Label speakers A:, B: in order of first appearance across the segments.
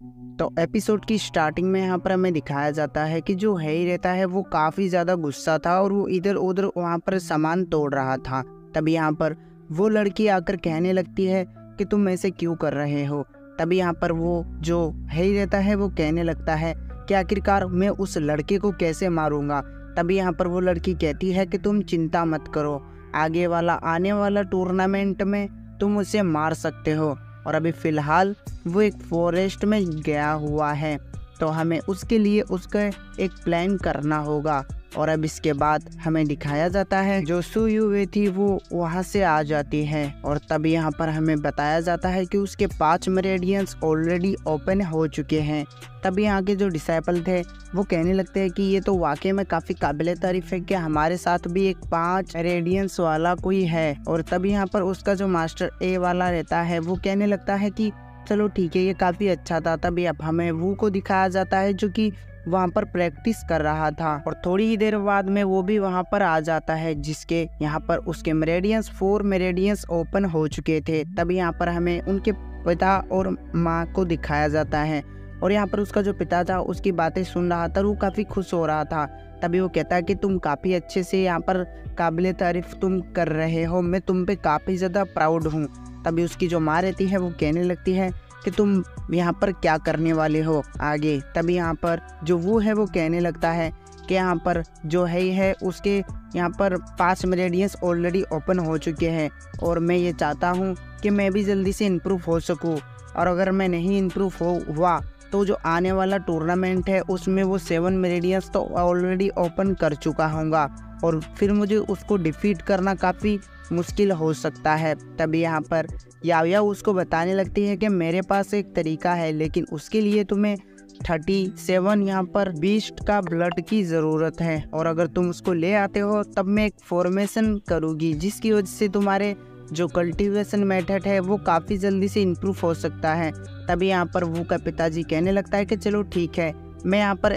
A: तो एपिसोड की स्टार्टिंग में यहाँ पर हमें दिखाया जाता है कि जो हेई रहता है वो काफ़ी ज़्यादा गुस्सा था और वो इधर उधर वहाँ पर सामान तोड़ रहा था। तभी यहाँ पर वो लड़की आकर कहने लगती है कि तुम ऐसे क्यों कर रहे हो। तभी यहाँ पर वो जो हेई रहता है वो कहने लगता है कि आखिरकार मैं उस लड़के को कैसे मारूंगा। तभी यहाँ पर वो लड़की कहती है कि तुम चिंता मत करो, आने वाला टूर्नामेंट में तुम उसे मार सकते हो। और अभी फ़िलहाल वो एक फॉरेस्ट में गया हुआ है, तो हमें उसके लिए उसका एक प्लान करना होगा। और अब इसके बाद हमें दिखाया जाता है जो सुयुवे थी वो वहाँ से आ जाती है। और तब यहाँ पर हमें बताया जाता है कि उसके 5 मेरिडियंस ऑलरेडी ओपन हो चुके हैं। तब यहाँ के जो डिसाइपल थे वो कहने लगते हैं कि ये तो वाकई में काफ़ी काबिल तारीफ है कि हमारे साथ भी एक 5 मेरिडियंस वाला कोई है। और तब यहाँ पर उसका जो मास्टर ए वाला रहता है वो कहने लगता है कि चलो ठीक है, ये काफ़ी अच्छा था। तभी अब हमें वू को दिखाया जाता है जो कि वहाँ पर प्रैक्टिस कर रहा था। और थोड़ी ही देर बाद में वो भी वहाँ पर आ जाता है, जिसके यहाँ पर उसके मेरिडियंस 4 मेरिडियंस ओपन हो चुके थे। तब यहाँ पर हमें उनके पिता और माँ को दिखाया जाता है। और यहाँ पर उसका जो पिता था उसकी बातें सुन रहा था और वो काफ़ी खुश हो रहा था। तभी वो कहता है कि तुम काफ़ी अच्छे से यहाँ पर काबिल तारीफ तुम कर रहे हो, मैं तुम पे काफ़ी ज़्यादा प्राउड हूँ। तभी उसकी जो माँ रहती है वो कहने लगती है कि तुम यहाँ पर क्या करने वाले हो आगे। तभी यहाँ पर जो वो है वो कहने लगता है कि यहाँ पर जो है उसके यहाँ पर 5 मेरिडियंस ऑलरेडी ओपन हो चुके हैं और मैं ये चाहता हूँ कि मैं भी जल्दी से इम्प्रूव हो सकूँ। और अगर मैं नहीं इम्प्रूव हुआ तो जो आने वाला टूर्नामेंट है उसमें वो 7 मेरिडियंस तो ऑलरेडी ओपन कर चुका होगा और फिर मुझे उसको डिफीट करना काफ़ी मुश्किल हो सकता है। तभी यहाँ पर याओया उसको बताने लगती है कि मेरे पास एक तरीका है, लेकिन उसके लिए तुम्हें 37 यहाँ पर बीस्ट का ब्लड की ज़रूरत है और अगर तुम उसको ले आते हो तब मैं एक फॉर्मेशन करूँगी जिसकी वजह से तुम्हारे जो कल्टीवेशन मेथड है वो काफ़ी जल्दी से इम्प्रूव हो सकता है। तभी यहाँ पर वू का पिताजी कहने लगता है कि चलो ठीक है, मैं यहाँ पर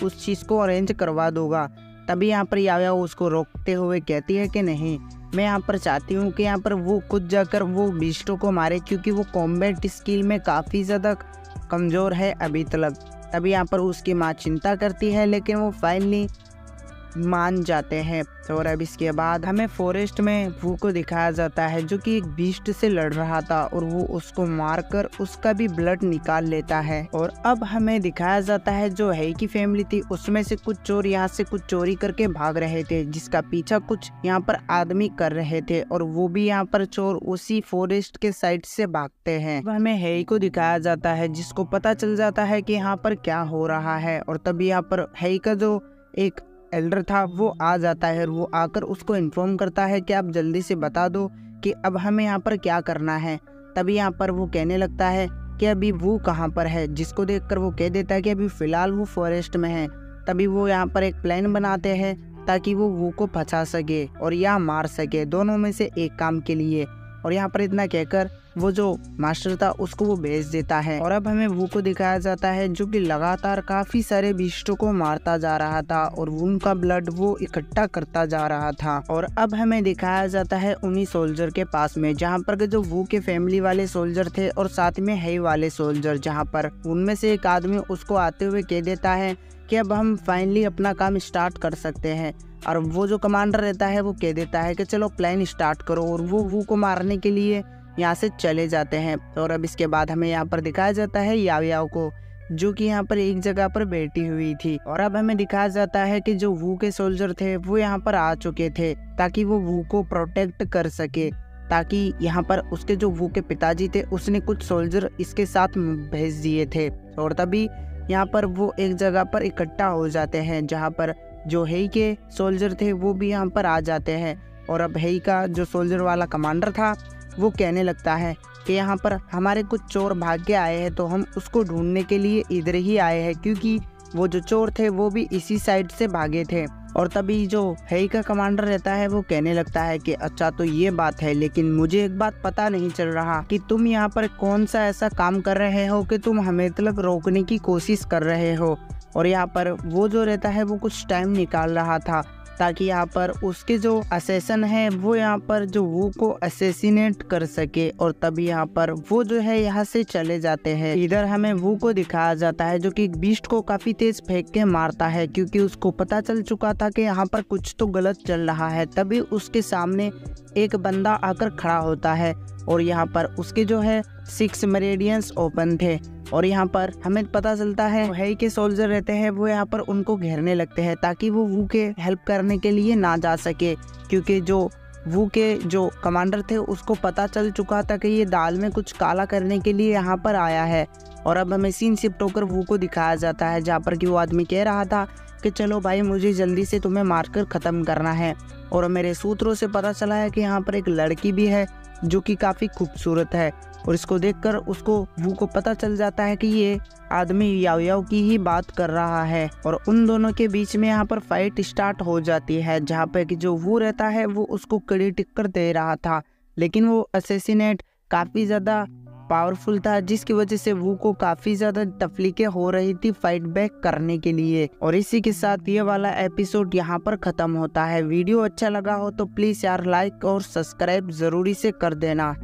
A: उस चीज़ को अरेंज करवा दूँगा। तभी यहाँ पर याओया उसको रोकते हुए कहती है कि नहीं, मैं यहाँ पर चाहती हूँ कि यहाँ पर वो खुद जाकर वो बीस्टों को मारे, क्योंकि वो कॉम्बैट स्किल में काफ़ी ज़्यादा कमज़ोर है अभी तक। तभी यहाँ पर उसकी माँ चिंता करती है, लेकिन वो फाइनली मान जाते हैं। और अब इसके बाद हमें फॉरेस्ट में वू को दिखाया जाता है जो कि एक बीस्ट से लड़ रहा था और वो उसको मारकर उसका भी ब्लड निकाल लेता है। और अब हमें दिखाया जाता है जो हेई की फैमिली थी उसमें से कुछ चोर यहाँ से कुछ चोरी करके भाग रहे थे, जिसका पीछा कुछ यहाँ पर आदमी कर रहे थे और वो भी यहाँ पर चोर उसी फॉरेस्ट के साइड से भागते हैं। अब हमें हेई को दिखाया जाता है जिसको पता चल जाता है कि यहाँ पर क्या हो रहा है। और तभी यहाँ पर हेई का जो एक एल्डर था वो आ जाता है और वो आकर उसको इन्फॉर्म करता है कि आप जल्दी से बता दो कि अब हमें यहाँ पर क्या करना है। तभी यहाँ पर वो कहने लगता है कि अभी वो कहाँ पर है, जिसको देखकर वो कह देता है कि अभी फ़िलहाल वो फॉरेस्ट में है। तभी वो यहाँ पर एक प्लान बनाते हैं ताकि वो को फंसा सके और या मार सके, दोनों में से एक काम के लिए। और यहाँ पर इतना कहकर वो जो मास्टर था उसको वो भेज देता है। और अब हमें वू को दिखाया जाता है जो कि लगातार काफ़ी सारे बीस्टों को मारता जा रहा था और उनका ब्लड वो इकट्ठा करता जा रहा था। और अब हमें दिखाया जाता है उन्हीं सोल्जर के पास में जहाँ पर जो वू के फैमिली वाले सोल्जर थे और साथ में हेई वाले सोल्जर, जहाँ पर उनमें से एक आदमी उसको आते हुए कह देता है कि अब हम फाइनली अपना काम स्टार्ट कर सकते हैं। और वो जो कमांडर रहता है वो कह देता है कि चलो प्लान स्टार्ट करो, और वो वू को मारने के लिए यहाँ से चले जाते हैं। और अब इसके बाद हमें यहाँ पर दिखाया जाता है याओया को जो कि यहाँ पर एक जगह पर बैठी हुई थी। और अब हमें दिखाया जाता है कि जो वू के सोल्जर थे वो यहाँ पर आ चुके थे ताकि वो वू को प्रोटेक्ट कर सके, ताकि यहाँ पर उसके जो वू के पिताजी थे उसने कुछ सोल्जर इसके साथ भेज दिए थे। और तभी यहाँ पर वो एक जगह पर इकट्ठा हो जाते हैं जहाँ पर जो हेई के सोल्जर थे वो भी यहाँ पर आ जाते हैं। और अब हेई का जो सोल्जर वाला कमांडर था वो कहने लगता है कि यहाँ पर हमारे कुछ चोर भाग के आए हैं, तो हम उसको ढूंढने के लिए इधर ही आए हैं, क्योंकि वो जो चोर थे वो भी इसी साइड से भागे थे। और तभी जो हेई का कमांडर रहता है वो कहने लगता है कि अच्छा तो ये बात है, लेकिन मुझे एक बात पता नहीं चल रहा कि तुम यहाँ पर कौन सा ऐसा काम कर रहे हो कि तुम हमें मतलब रोकने की कोशिश कर रहे हो। और यहाँ पर वो जो रहता है वो कुछ टाइम निकाल रहा था ताकि यहाँ पर उसके जो असैसिन है वो यहाँ पर जो वू को असैसिनेट कर सके, और तभी यहाँ पर वो जो है यहाँ से चले जाते हैं। इधर हमें वू को दिखाया जाता है जो कि बीस्ट को काफी तेज फेंक के मारता है, क्योंकि उसको पता चल चुका था कि यहाँ पर कुछ तो गलत चल रहा है। तभी उसके सामने एक बंदा आकर खड़ा होता है और यहाँ पर उसके जो है 6 मेरिडियंस ओपन थे, और यहाँ पर हमें पता चलता है के सोल्जर रहते हैं वो यहाँ पर उनको घेरने लगते हैं ताकि वो वू के हेल्प करने के लिए ना जा सके, क्योंकि जो वू के जो कमांडर थे उसको पता चल चुका था कि ये दाल में कुछ काला करने के लिए यहाँ पर आया है। और अब हमें सीन शिफ्ट होकर वू को दिखाया जाता है जहाँ पर कि वो आदमी कह रहा था कि चलो भाई मुझे जल्दी से तुम्हें मारकर ख़त्म करना है। और मेरे सूत्रों से पता चला है कि यहाँ पर एक लड़की भी है जो कि काफ़ी खूबसूरत है, और इसको देखकर उसको वू को पता चल जाता है कि ये आदमी याओ याओ की ही बात कर रहा है। और उन दोनों के बीच में यहाँ पर फाइट स्टार्ट हो जाती है, जहाँ पे कि जो वू रहता है वो उसको कड़ी टक्कर दे रहा था, लेकिन वो असैसिनेट काफ़ी ज़्यादा पावरफुल था, जिसकी वजह से वू को काफ़ी ज़्यादा तकलीफें हो रही थी फाइट बैक करने के लिए। और इसी के साथ ये वाला एपिसोड यहाँ पर ख़त्म होता है। वीडियो अच्छा लगा हो तो प्लीज़ यार लाइक और सब्सक्राइब ज़रूरी से कर देना।